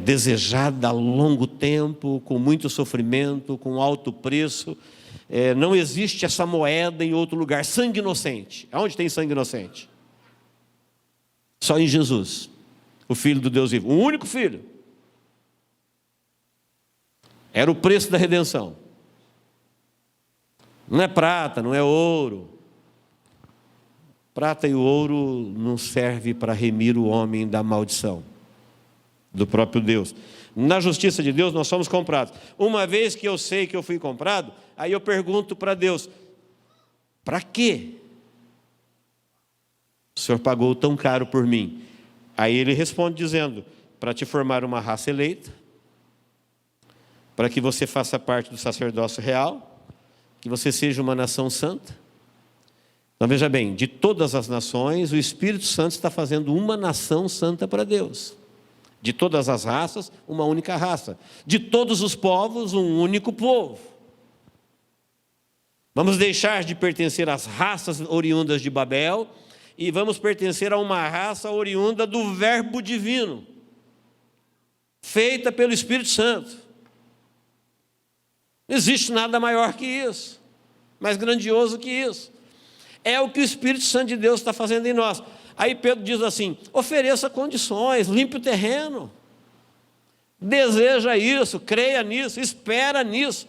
desejada há longo tempo, com muito sofrimento, com alto preço. Não existe essa moeda em outro lugar. Sangue inocente. Aonde tem sangue inocente? Só em Jesus, o Filho do Deus vivo, o único Filho. Era o preço da redenção. Não é prata, não é ouro. Prata e ouro não serve para remir o homem da maldição do próprio Deus. Na justiça de Deus nós somos comprados. Uma vez que eu sei que eu fui comprado, aí eu pergunto para Deus, para quê? O Senhor pagou tão caro por mim. Aí Ele responde dizendo, para te formar uma raça eleita, para que você faça parte do sacerdócio real, que você seja uma nação santa. Então veja bem, de todas as nações, o Espírito Santo está fazendo uma nação santa para Deus. De todas as raças, uma única raça. De todos os povos, um único povo. Vamos deixar de pertencer às raças oriundas de Babel e vamos pertencer a uma raça oriunda do Verbo divino, feita pelo Espírito Santo. Não existe nada maior que isso, mais grandioso que isso. É o que o Espírito Santo de Deus está fazendo em nós. Aí Pedro diz assim, ofereça condições, limpe o terreno. Deseja isso, creia nisso, espera nisso.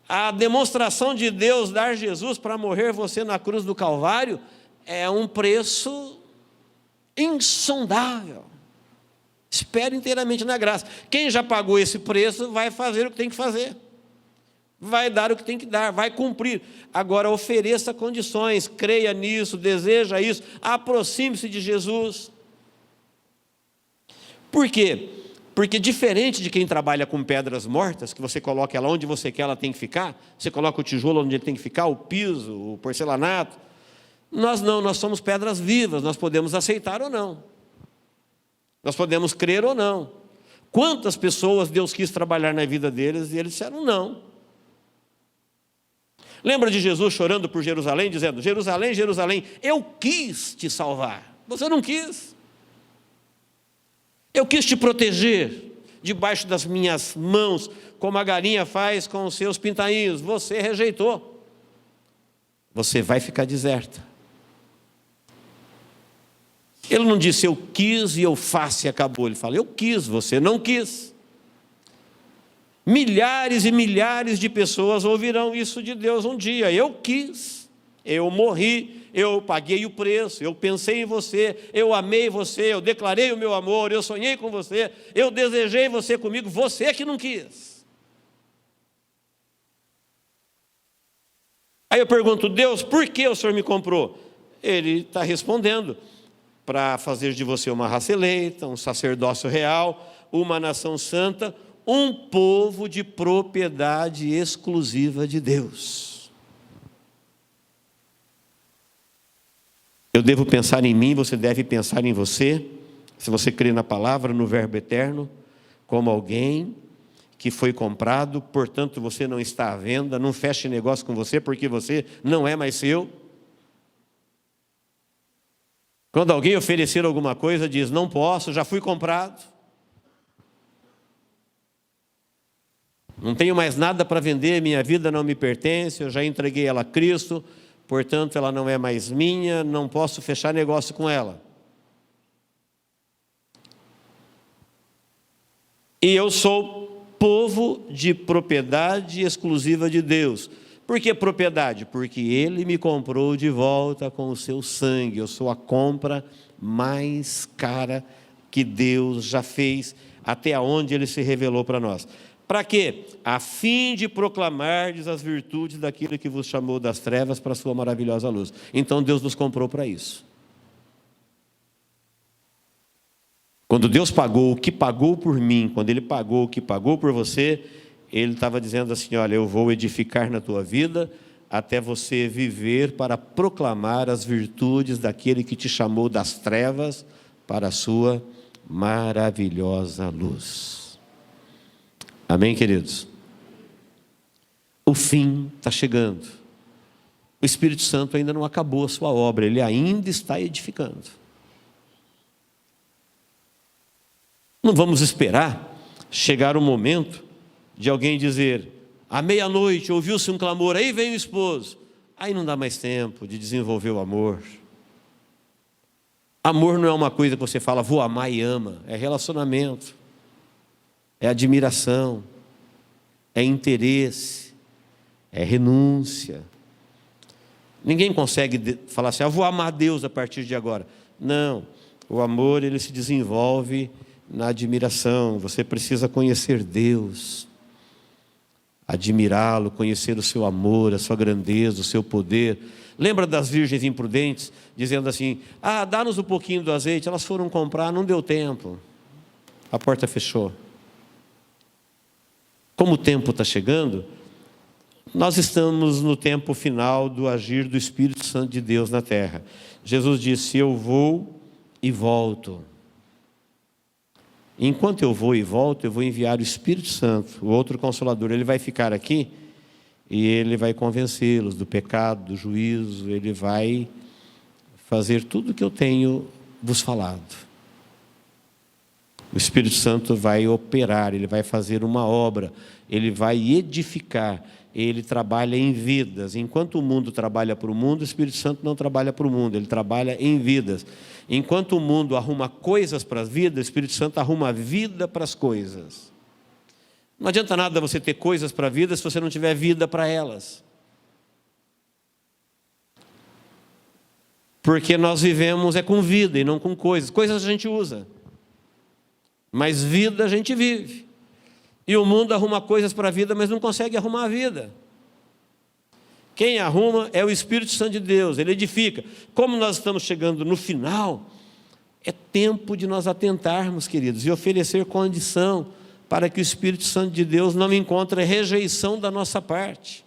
A demonstração de Deus dar Jesus para morrer você na cruz do Calvário é um preço insondável. Espere inteiramente na graça. Quem já pagou esse preço vai fazer o que tem que fazer. Vai dar o que tem que dar, vai cumprir. Agora ofereça condições, creia nisso, deseja isso, aproxime-se de Jesus. Por quê? Porque diferente de quem trabalha com pedras mortas, que você coloca ela onde você quer, ela tem que ficar, você coloca o tijolo onde ele tem que ficar, o piso, o porcelanato, nós não, nós somos pedras vivas, nós podemos aceitar ou não, nós podemos crer ou não. Quantas pessoas Deus quis trabalhar na vida deles e eles disseram não. Lembra de Jesus chorando por Jerusalém, dizendo: Jerusalém, Jerusalém, eu quis te salvar, você não quis. Eu quis te proteger debaixo das minhas mãos, como a galinha faz com os seus pintainhos. Você rejeitou. Você vai ficar deserta. Ele não disse eu quis e eu faço e acabou. Ele fala eu quis, você não quis. Milhares e milhares de pessoas ouvirão isso de Deus um dia. Eu quis, eu morri, eu paguei o preço, eu pensei em você, eu amei você, eu declarei o meu amor, eu sonhei com você, eu desejei você comigo, você que não quis. Aí eu pergunto, Deus, por que o Senhor me comprou? Ele está respondendo, para fazer de você uma raça eleita, um sacerdócio real, uma nação santa, um povo de propriedade exclusiva de Deus. Eu devo pensar em mim, você deve pensar em você, se você crê na palavra, no verbo eterno, como alguém que foi comprado, portanto você não está à venda, não feche negócio com você, porque você não é mais seu. Quando alguém oferecer alguma coisa, diz, não posso, já fui comprado. Não tenho mais nada para vender, minha vida não me pertence, eu já entreguei ela a Cristo, portanto ela não é mais minha, não posso fechar negócio com ela. E eu sou povo de propriedade exclusiva de Deus. Por que propriedade? Porque Ele me comprou de volta com o seu sangue. Eu sou a compra mais cara que Deus já fez, até onde Ele se revelou para nós. Para quê? A fim de proclamardes as virtudes daquele que vos chamou das trevas para a sua maravilhosa luz. Então Deus nos comprou para isso. Quando Deus pagou o que pagou por mim, quando Ele pagou o que pagou por você, Ele estava dizendo assim, olha, eu vou edificar na tua vida até você viver para proclamar as virtudes daquele que te chamou das trevas para a sua maravilhosa luz. Amém, queridos? O fim está chegando. O Espírito Santo ainda não acabou a sua obra, Ele ainda está edificando. Não vamos esperar chegar o momento de alguém dizer, à meia-noite ouviu-se um clamor, aí vem o esposo. Aí não dá mais tempo de desenvolver o amor. Amor não é uma coisa que você fala, vou amar e ama. É relacionamento, é admiração, é interesse, é renúncia. Ninguém consegue falar assim, vou amar a Deus a partir de agora. Não, o amor ele se desenvolve na admiração. Você precisa conhecer Deus, admirá-lo, conhecer o seu amor, a sua grandeza, o seu poder. Lembra das virgens imprudentes, dizendo assim, dá-nos um pouquinho do azeite. Elas foram comprar, não deu tempo, a porta fechou. Como o tempo está chegando, nós estamos no tempo final do agir do Espírito Santo de Deus na terra. Jesus disse, eu vou e volto. Enquanto eu vou e volto, eu vou enviar o Espírito Santo, o outro Consolador. Ele vai ficar aqui e ele vai convencê-los do pecado, do juízo. Ele vai fazer tudo o que eu tenho vos falado. O Espírito Santo vai operar, ele vai fazer uma obra, ele vai edificar, ele trabalha em vidas. Enquanto o mundo trabalha para o mundo, o Espírito Santo não trabalha para o mundo, ele trabalha em vidas. Enquanto o mundo arruma coisas para as vidas, o Espírito Santo arruma vida para as coisas. Não adianta nada você ter coisas para a vida se você não tiver vida para elas. Porque nós vivemos com vida e não com coisas. Coisas a gente usa, mas vida a gente vive. E o mundo arruma coisas para a vida, mas não consegue arrumar a vida. Quem arruma é o Espírito Santo de Deus, Ele edifica. Como nós estamos chegando no final, é tempo de nós atentarmos, queridos, e oferecer condição para que o Espírito Santo de Deus não encontre rejeição da nossa parte.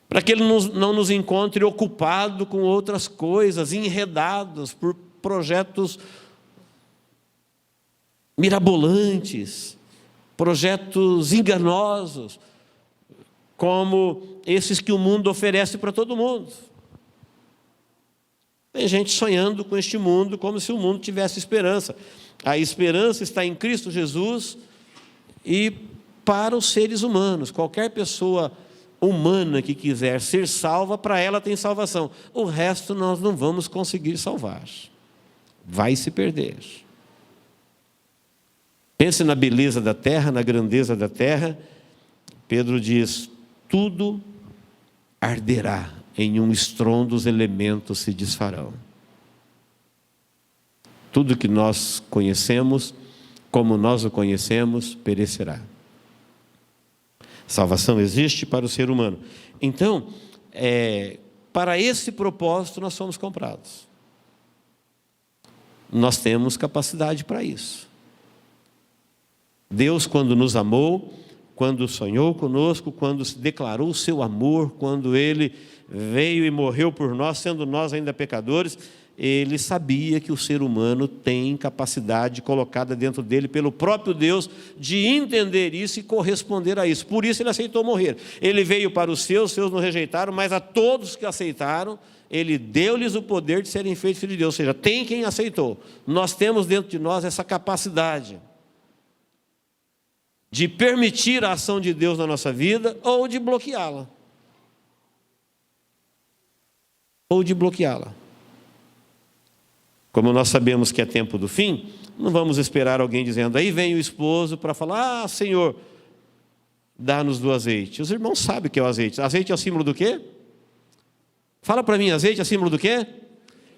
Para que Ele não nos encontre ocupado com outras coisas, enredados por projetos mirabolantes, projetos enganosos, como esses que o mundo oferece para todo mundo. Tem gente sonhando com este mundo como se o mundo tivesse esperança. A esperança está em Cristo Jesus e para os seres humanos. Qualquer pessoa humana que quiser ser salva, para ela tem salvação. O resto nós não vamos conseguir salvar. Vai se perder. Pense na beleza da terra, na grandeza da terra. Pedro diz: tudo arderá, em um estrondo os elementos se desfarão. Tudo que nós conhecemos, como nós o conhecemos, perecerá. Salvação existe para o ser humano. Então, para esse propósito nós somos comprados. Nós temos capacidade para isso. Deus, quando nos amou, quando sonhou conosco, quando declarou o seu amor, quando Ele veio e morreu por nós, sendo nós ainda pecadores, Ele sabia que o ser humano tem capacidade colocada dentro dele pelo próprio Deus de entender isso e corresponder a isso. Por isso Ele aceitou morrer. Ele veio para os seus não rejeitaram, mas a todos que aceitaram, Ele deu-lhes o poder de serem feitos filhos de Deus. Ou seja, tem quem aceitou. Nós temos dentro de nós essa capacidade de permitir a ação de Deus na nossa vida ou de bloqueá-la. Como nós sabemos que é tempo do fim, não vamos esperar alguém dizendo: aí vem o esposo para falar: ah, Senhor, dá-nos do azeite. Os irmãos sabem o que é o azeite. Azeite é o símbolo do quê? Fala para mim, azeite é símbolo do quê?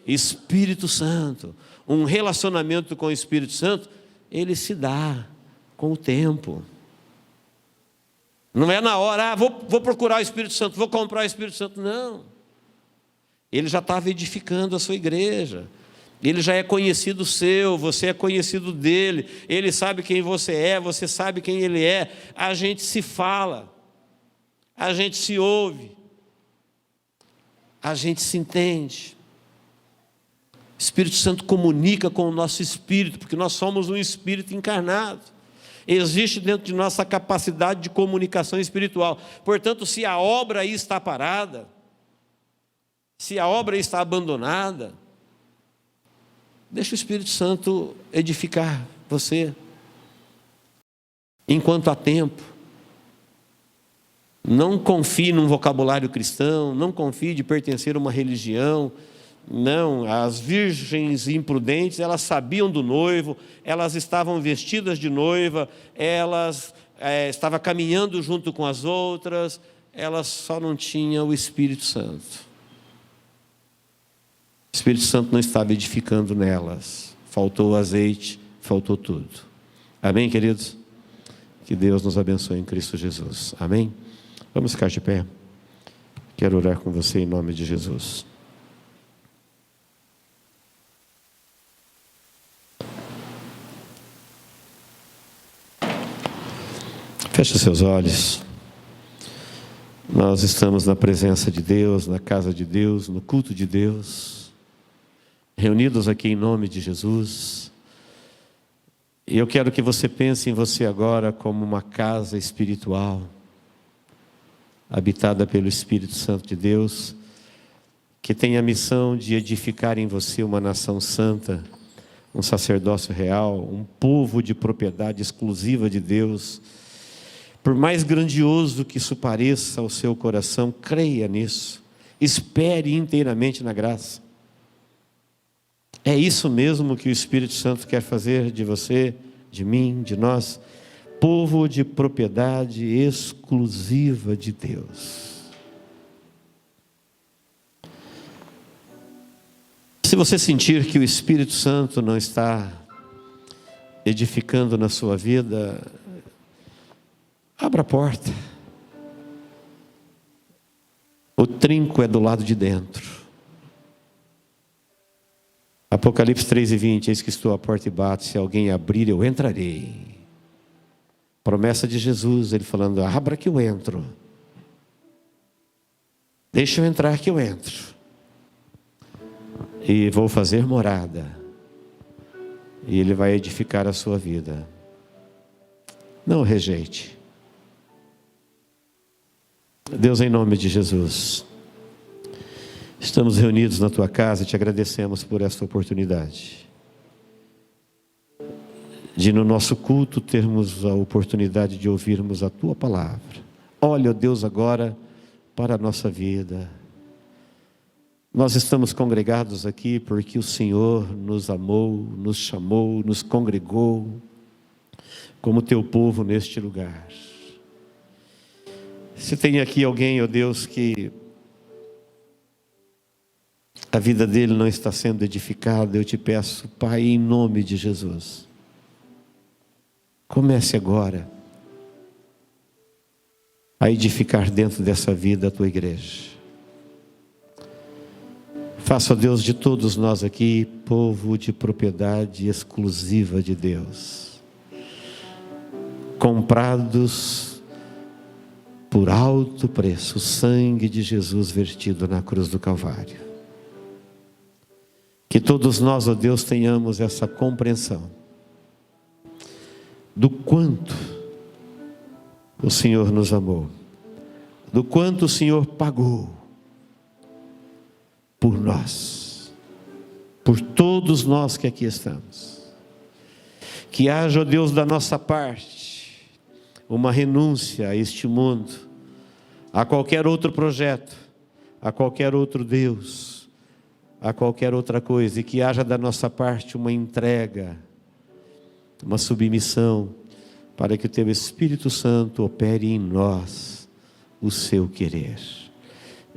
Espírito Santo. Um relacionamento com o Espírito Santo, ele se dá com o tempo. Não é na hora: vou procurar o Espírito Santo, vou comprar o Espírito Santo. Não. Ele já estava edificando a sua igreja. Ele já é conhecido seu, você é conhecido dele. Ele sabe quem você é, você sabe quem ele é. A gente se fala, a gente se ouve, a gente se entende. O Espírito Santo comunica com o nosso espírito, porque nós somos um espírito encarnado. Existe dentro de nós a capacidade de comunicação espiritual. Portanto, se a obra aí está parada, se a obra aí está abandonada, deixa o Espírito Santo edificar você, enquanto há tempo. Não confie num vocabulário cristão, não confie de pertencer a uma religião. Não, as virgens imprudentes, elas sabiam do noivo, elas estavam vestidas de noiva, elas estavam caminhando junto com as outras, elas só não tinham o Espírito Santo. O Espírito Santo não estava edificando nelas. Faltou o azeite, faltou tudo. Amém, queridos? Que Deus nos abençoe em Cristo Jesus. Amém? Vamos ficar de pé. Quero orar com você em nome de Jesus. Feche seus olhos. Nós estamos na presença de Deus, na casa de Deus, no culto de Deus, reunidos aqui em nome de Jesus. E eu quero que você pense em você agora como uma casa espiritual, habitada pelo Espírito Santo de Deus, que tem a missão de edificar em você uma nação santa, um sacerdócio real, um povo de propriedade exclusiva de Deus. Por mais grandioso que isso pareça ao seu coração, creia nisso, espere inteiramente na graça. É isso mesmo que o Espírito Santo quer fazer de você, de mim, de nós. povo de propriedade exclusiva de Deus. Se você sentir que o Espírito Santo não está edificando na sua vida, abra a porta. O trinco é do lado de dentro. Apocalipse 3:20, eis que estou à porta e bato, se alguém abrir, eu entrarei. Promessa de Jesus, ele falando, abra que eu entro. Deixa eu entrar que eu entro. E vou fazer morada. E ele vai edificar a sua vida. Não rejeite. Deus, em nome de Jesus, estamos reunidos na tua casa e te agradecemos por esta oportunidade de no nosso culto termos a oportunidade de ouvirmos a tua palavra. Olha, ó Deus, agora para a nossa vida. Nós estamos congregados aqui porque o Senhor nos amou, nos chamou, nos congregou como teu povo neste lugar. Se tem aqui alguém, ó Deus, que a vida dele não está sendo edificada, eu te peço, Pai, em nome de Jesus, comece agora a edificar dentro dessa vida a tua igreja. Faça, ó Deus, de todos nós aqui, povo de propriedade exclusiva de Deus, comprados por alto preço, o sangue de Jesus vertido na cruz do Calvário. Que todos nós, ó Deus, tenhamos essa compreensão do quanto o Senhor nos amou, do quanto o Senhor pagou por nós, por todos nós que aqui estamos. Que haja, ó Deus, da nossa parte uma renúncia a este mundo, a qualquer outro projeto, a qualquer outro Deus, a qualquer outra coisa, e que haja da nossa parte uma entrega, uma submissão, para que o teu Espírito Santo opere em nós o seu querer.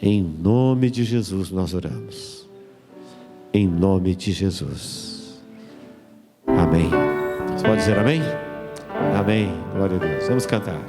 Em nome de Jesus nós oramos. Em nome de Jesus. Amém. Você pode dizer amém? Amém. Glória a Deus. Vamos cantar.